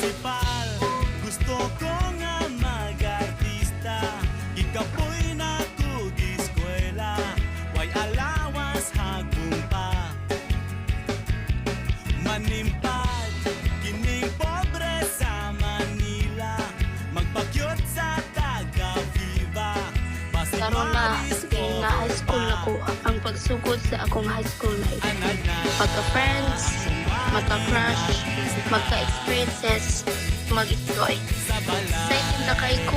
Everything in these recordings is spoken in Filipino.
Principal, gusto ko nga mag-artista. Ikapoy na kugiskwela, way alawas hagong pa. Manimpad, kining pobre sa Manila, magpakyot sa taga-viva. Karon na, sige na high school na ko ang pagsugod sa akong high school life. Magka-friends, magka-crush, magka-experiences, mag-enjoy. Excited na kay ko.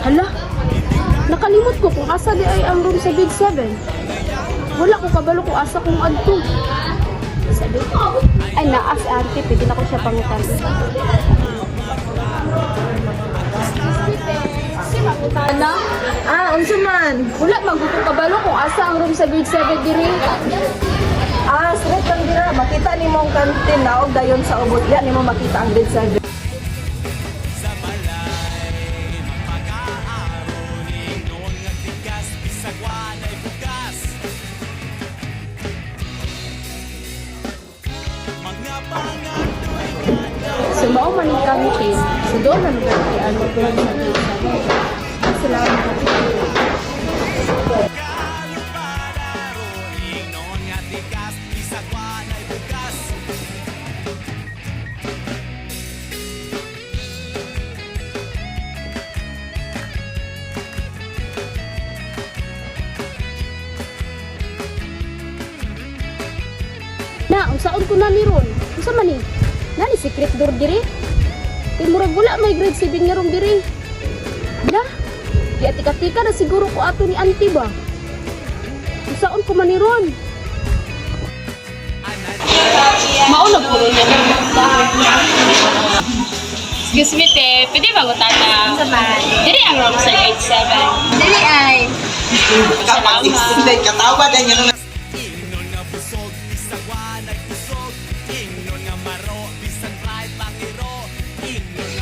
Hala, nakalimot ko kung asa di ay ang room sa grade 7. Wala ko kabalo kung asa kong adto. Sabi, ay naa si auntie, pwede na ko siya pangutan. Ana? Unsa man? Wala, maguto kabalo kung asa ang room sa grade 7 diri. Straight lang dira. Makita ni mong kantin na og dayon sa ubos. Diyan ni mo makita ang grade 7. So, mao man yung kantin. So, doon na lugar kay ano, doon sa grade 7. Salamat. Na, unsaon ko na ni ron? Unsa man ni? Nani secret door diri? Timurag wala may grade 7 nga ron diri. Na, di atika-tika na siguro ko ato ni auntie ba? Unsaon ko man ni ron? Mauna po rin yan. Excuse me, te. Pwede ba gutana? Saman. Diri ang room sa grade 7. Dili ay. Salamat. Katawa din yun.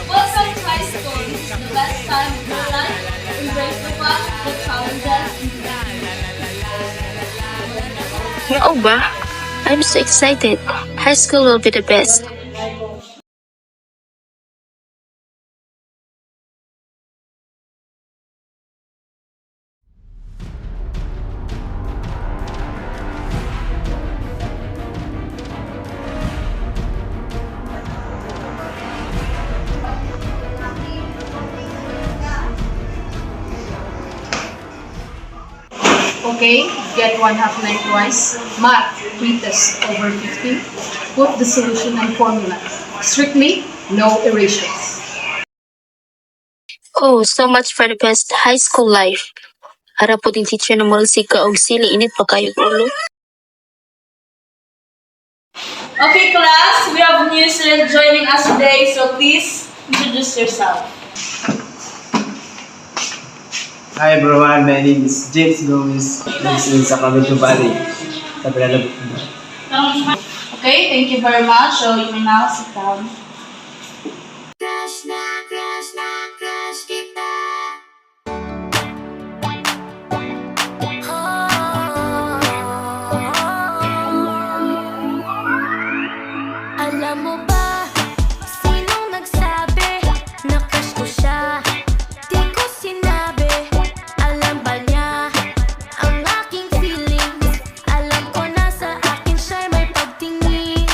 Welcome to high school. This is the best time of your life. Embrace the fun, the challenges. Oo ba? I'm so excited. High school will be the best. Okay, get 1/2 lengthwise. Math, pretest over 50. Put the solution and formula. Strictly, no erasures. Oh, so much for the best high school life. Ara po din teacher na murag sika og sili init pa kayo ulo. Okay, class, we have a new student joining us today, so please introduce yourself. Hi everyone, my name is James Gomez. This is Sacramento Valley. Sa Pinalabot. Okay, thank you very much. So you may now sit down. Alam mo ba, sinong nagsabi na crush ko siya? Di ko sinabi, alam ba niya ang aking feelings? Alam ko na sa akin siya'y may pagtingin.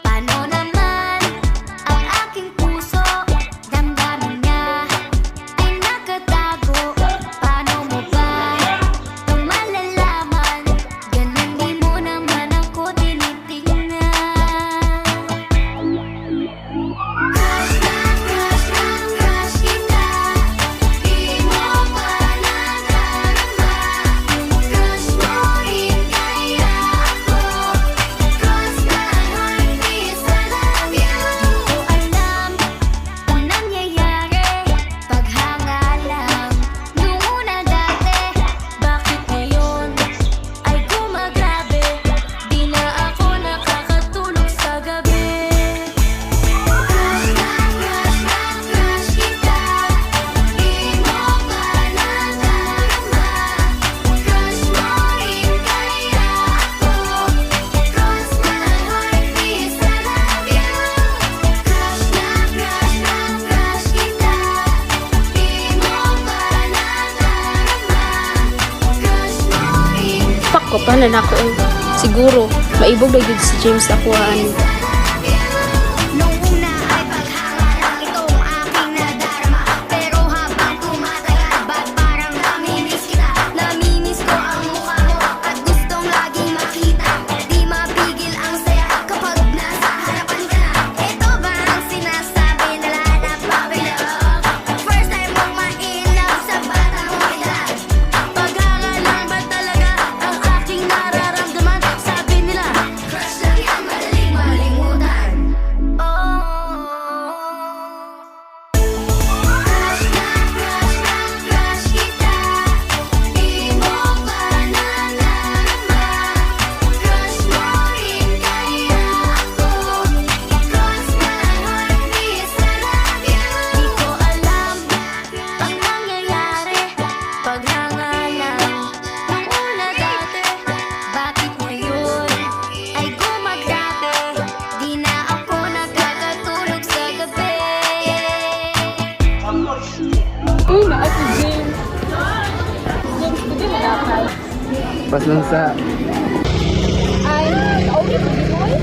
Paano naman ang aking puso? Damdamin niya ay nakatago. Paano mo ba nung malalaman? Ganun di mo naman ako tinitingnan. Paano na ako eh. Siguro, maibog na yun si James ako ani. Nung una ay paghangarap, itong aking nadarama. Pero habang tumatagal, ba't parang namimiss kita? Namimiss ko ang mukha mo at gustong laging makita. Di mapigil ang saya kapag nasa harapan ka na. Ito ba ang sinasabi na lahat mabilog? First time mong ma-inlove sa bata mong edad. Paghangalan ba talaga ang aking nararamdaman? Sabi nila, crush lang yan, madaling malimutan. Crush kita, di mo ba nadarama? Crush mo rin kaya ako. Cross my heart, please, I love you. Di ko alam ang nangyayari paghangalan nung una dati. Bakit ngayon ay gumagdate? Di na ako nakakatulog sa gabi. Uy, naa si James. James, hindi mo nakakal. Pas lang sa... Ay, naulit ko dito eh.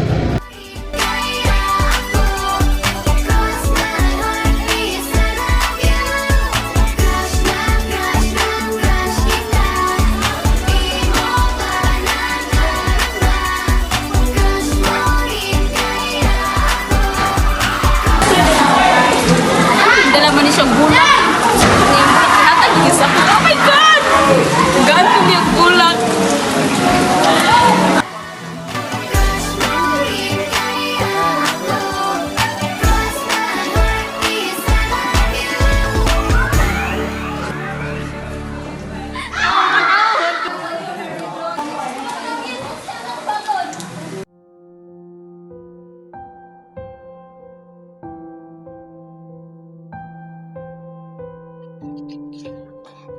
Cross my heart, please, I love you. Crush na crush kita. Di mo ba nadarama? Crush mo rin kaya Dala man ni siyang bulak. Natagis ako. Oh my God! Gaan ko niyang bulak.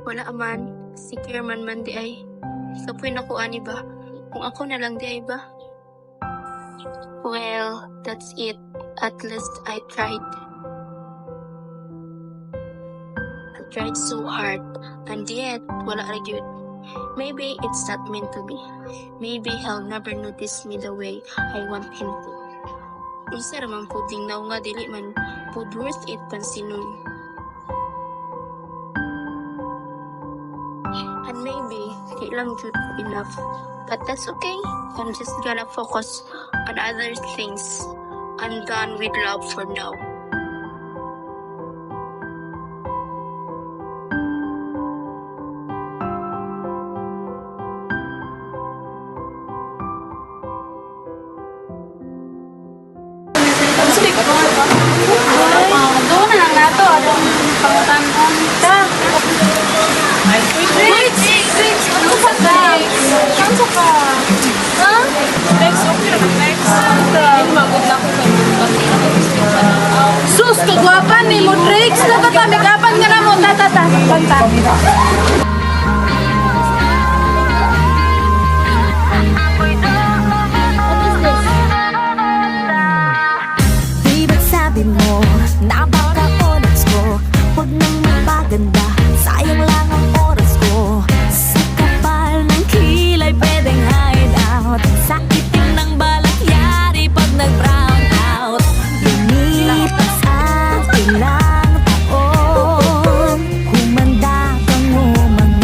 Wala aman, si Kierman man di ay. Kapoy na ko ani ba? Kung ako na lang di ay ba? Well, that's it. At least I tried. I tried so hard, and yet, wala ra gyud. Maybe it's not meant to be. Maybe he'll never notice me the way I want him to. Unsa ra man puding naw nga dili man pud worth it pansinon. And maybe di lang jud enough. But that's okay. I'm just gonna focus on other things. I'm done with love for now. Doon na lang nato atong pangutanon. Ta. Wait. Ano sa next? Kanso ka? Ha? Next, okay na next. Magod na ko kay Sus, kagwapan ni mo, Trix. Tata, make-upan ka na mo. Tata. Di ba't sabi mo, napaka-honest ko? Huwag nang magpaganda, sayang lang ang oras ko. Sa kapal ng kilay pwedeng hide out. Sa itim ng balak yari pag nag-brown out. Lumipas ang ilang taon, humanda kang umang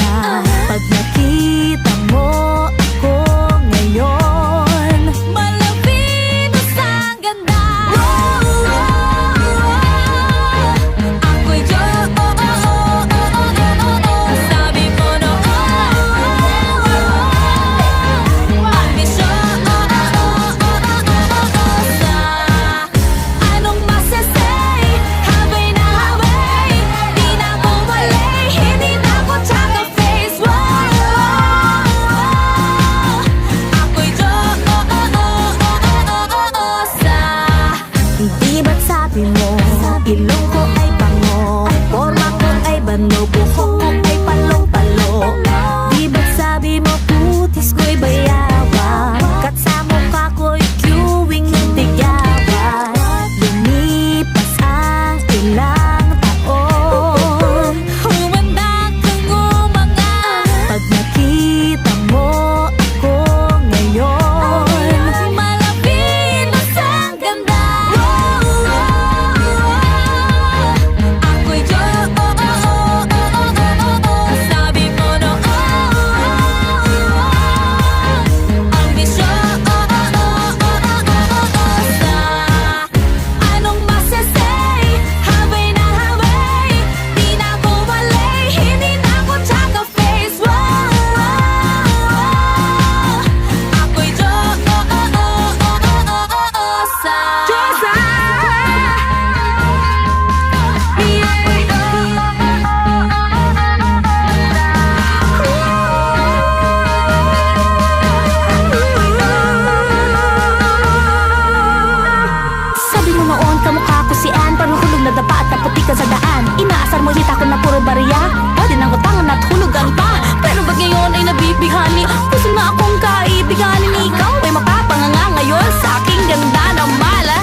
puro bariya. Pwede nang utangan at hulugan pa. Pero ba't ngayon ay nabibighani? Gusto na akong kaibiganin. Ikaw ay mapapanganga ngayon sa aking ganda na mala.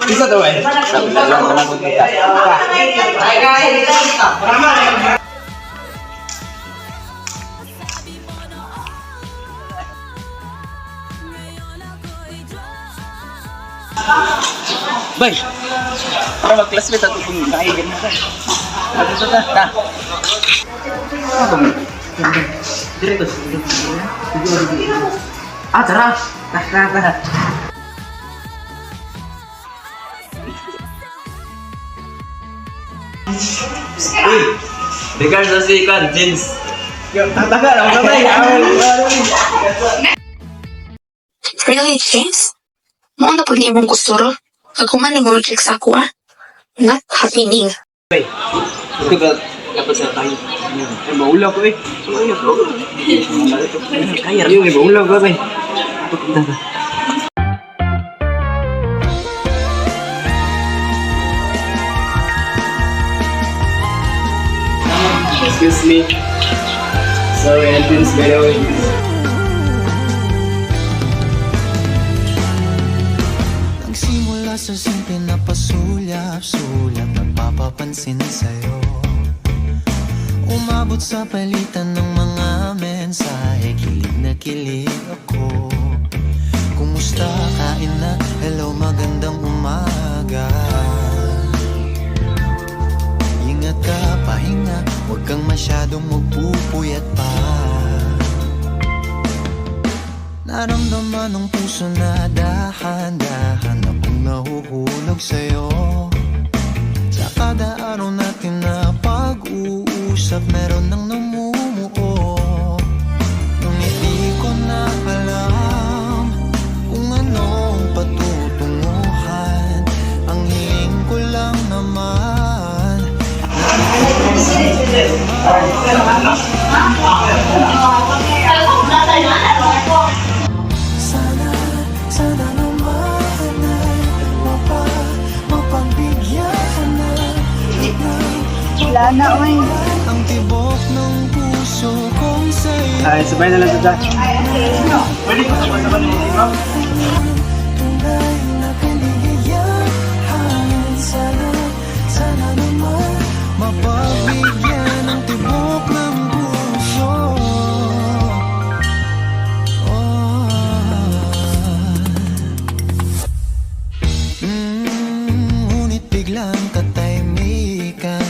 Isa to eh. Bay, para mag-classmate ako kung nakahigan na tayo. Ano ito ta? Dito. Ah, tara. Tara. Uy, regards sa si Kan, James. Tagal, ako na Really, James? Mo na pag imong gusturo? Kaguman mo reject sa ako Not happening. Ito ka, dapat sa tayo. Ay, maulaw ko eh. Kaya, maulaw ko eh. Excuse me. Sorry, entrance by the way. Nagsimula sa simple na pasulyap-sulyap, nagpapapansin sa'yo. Umabot sa palitan ng mga mensahe, kilig na kilig ako. Kumusta, kain na, hello, magandang umaga. Ingat ka, pahinga, huwag kang masyadong magpupuyat pa. Naramdaman ng puso na dahan-dahan akong nahuhulog sa'yo. Sa kada araw natin na pag-uusap, meron nang namumuo. Ngunit di ko na alam kung anong patutunguhan. Ang hiling ko lang naman sana naman ay mapagbigyan na. Wala na, oy. Ang tibok ng puso kong sa'yo. Ay, sabay na lang sa dyan. Pwede ko sa naman ni Ma'am. Tunay na kaligayahan. Sana naman mapagbigyan ang tibok ng puso. Ngunit biglang katahimikan,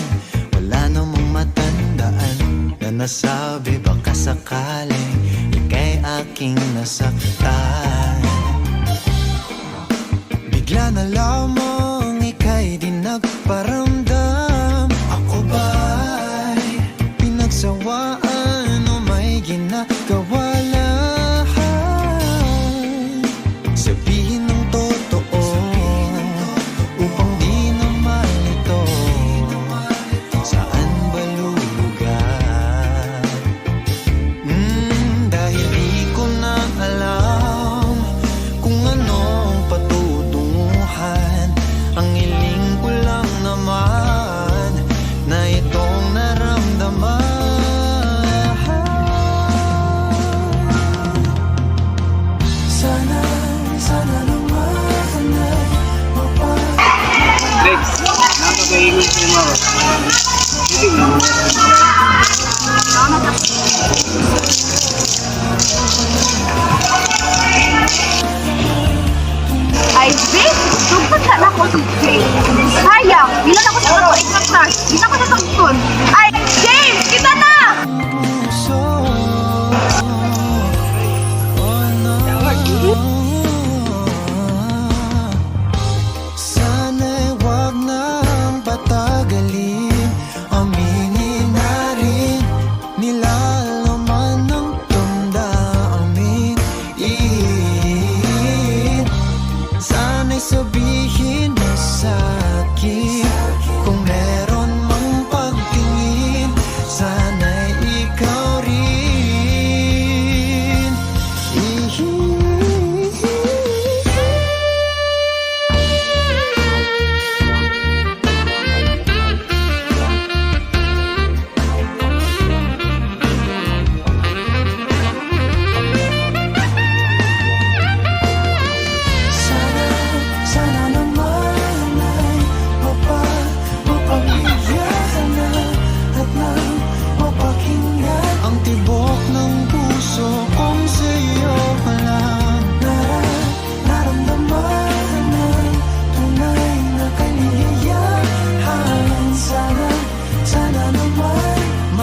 wala namang matandaan na nasabi baka sakaling ika'y aking nasaktan. Bigla na lamang ika'y di nagparamdam. Ako ba'y pinagsawaan o may ginagawa lang? Sabihin ng totoo upang di naman ito. Saan ba lulugar? Dahil di ko na alam kung anong patutunguhan. Ang hiling ko lang naman na itong naramdaman.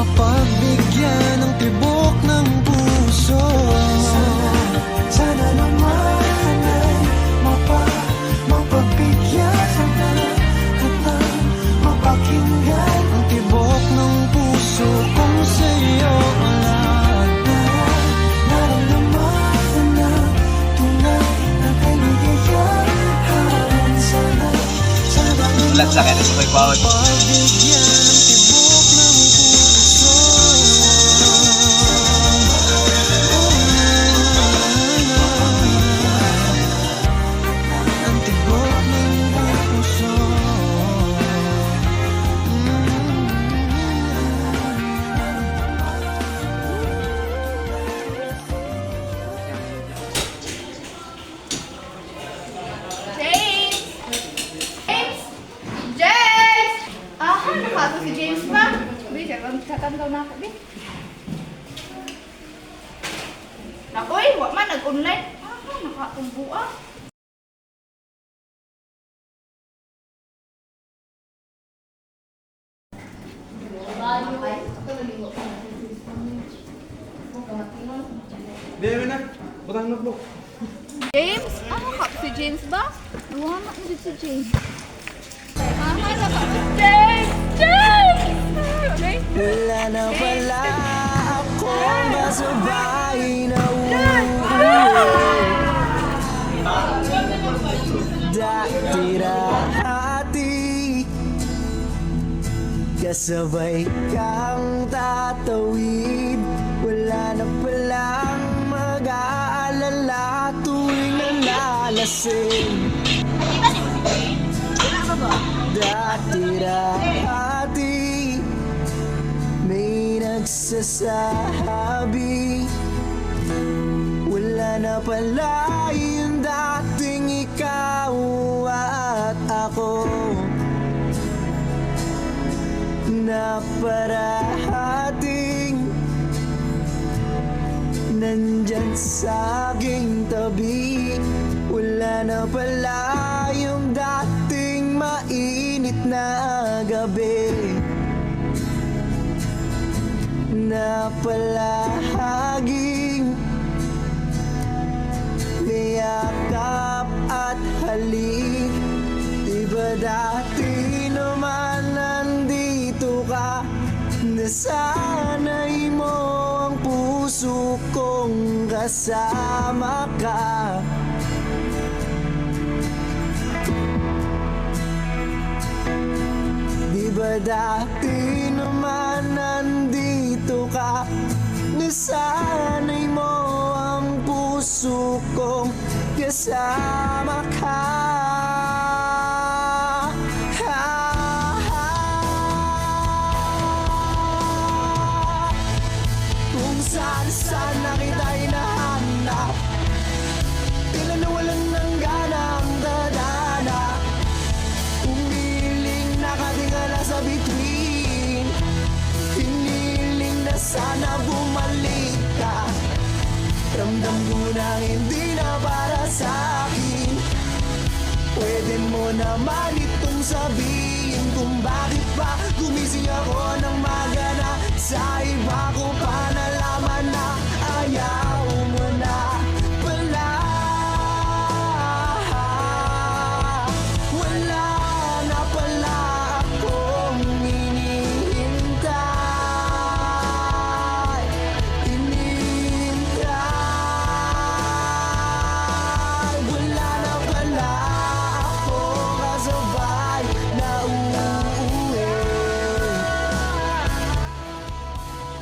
mapagbigyan ng tibok ng puso. Sana naman ay mapagbigyan at mapakinggan ang tibok ng puso kung sa'yo lang naramdaman na tunay na kaligayahan. Sana Ulat sa akin, sa may bawat. pagbigyan ng tibok ng puso. Ang tibok ng puso. James! Ah, nakato si James ba? Uy, katandaw na ako, Bin. Nakoy, wa man, nag-online. Ah, nakatumbo ah. Hindi, na. Butang na po. James? Ano ka? Si James ba? Wala na si James. Ah, nakato si James! James! Okay? Wala na pala akong masabay na Dati-dati kasabay kang tatawid. Wala na palang mag-aalala tuwing nalalasing. Dati-dati may nagsasabi wala na pala yung dating ikaw at ako na parating nandyan sa aking tabi. Wala na pala yung dating mainit na gabi na palaging niyakap at halik. Diba dati naman nandito ka, nasanay mo ang puso kong kasama ka. Diba dati naman nandito ka, nasanay mo ang puso kong kasama ka. Kung saan na kita hinahanap, tila nawalan ng gana ang dadana. Umiling nakatingala sa bituin, hiniling na sana bumalik ka. Ramdam ko na hindi na para sa'kin. Pwede mo naman itong sabihin kung bakit pa gumising ako ng magana. Sa iba ko pa nalaman na ayaw mo na pala. Wala na pala akong hinihintay. Wala na pala akong kasabay na uuwi.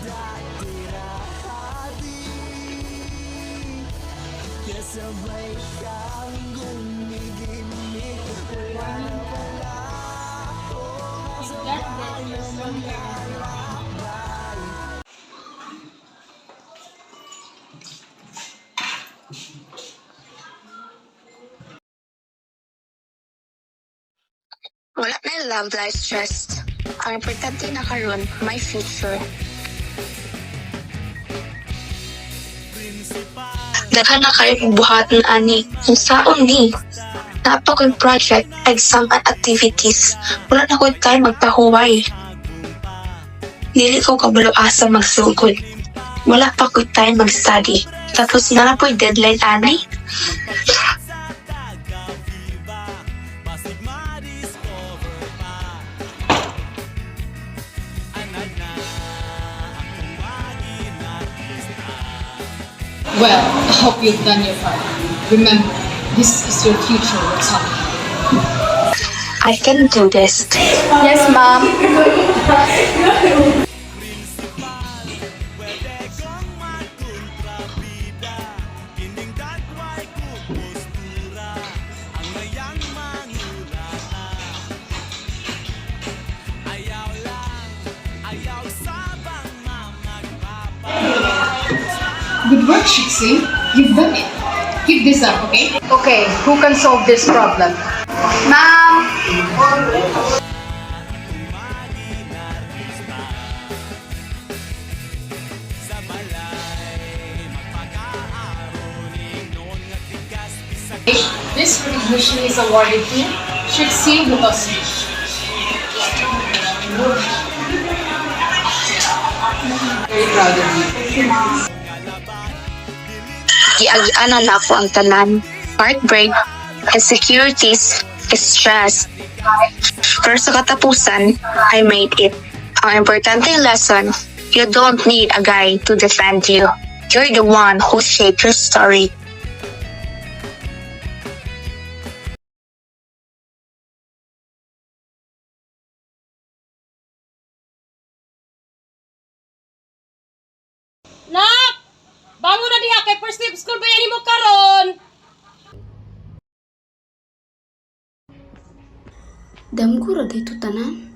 Dati-dati kasabay kang gumigimik. Wala na pala akong kasabay na maglalakbay. Wala na yung love life stress. Ang importante na karon, my future. Daghan na kayo buhaton ani. Kung saon ni, napakong project, exam at activities. Wala na ko time magpahuway. Dili ko kabalo asa magsugod. Wala pa ko time mag-study. Tapos na po'y deadline ani. Well, I hope you've done your part. Remember, this is your future we're talking about. I can do this. Yes, ma'am. Good work, Shixie. You've done it. Keep this up, okay? Okay, who can solve this problem? Ma'am. This recognition is awarded to Shixie Lutosi. Very proud of you. Giag-ana na ako ang tanan. Heartbreak, insecurities, stress. Pero sa katapusan, I made it. Ang importante lesson, you don't need a guy to defend you. You're the one who shaped your story. Nak! Bangon na diha kay first day of school ba yan mo karon? Damgo ra dito tanan.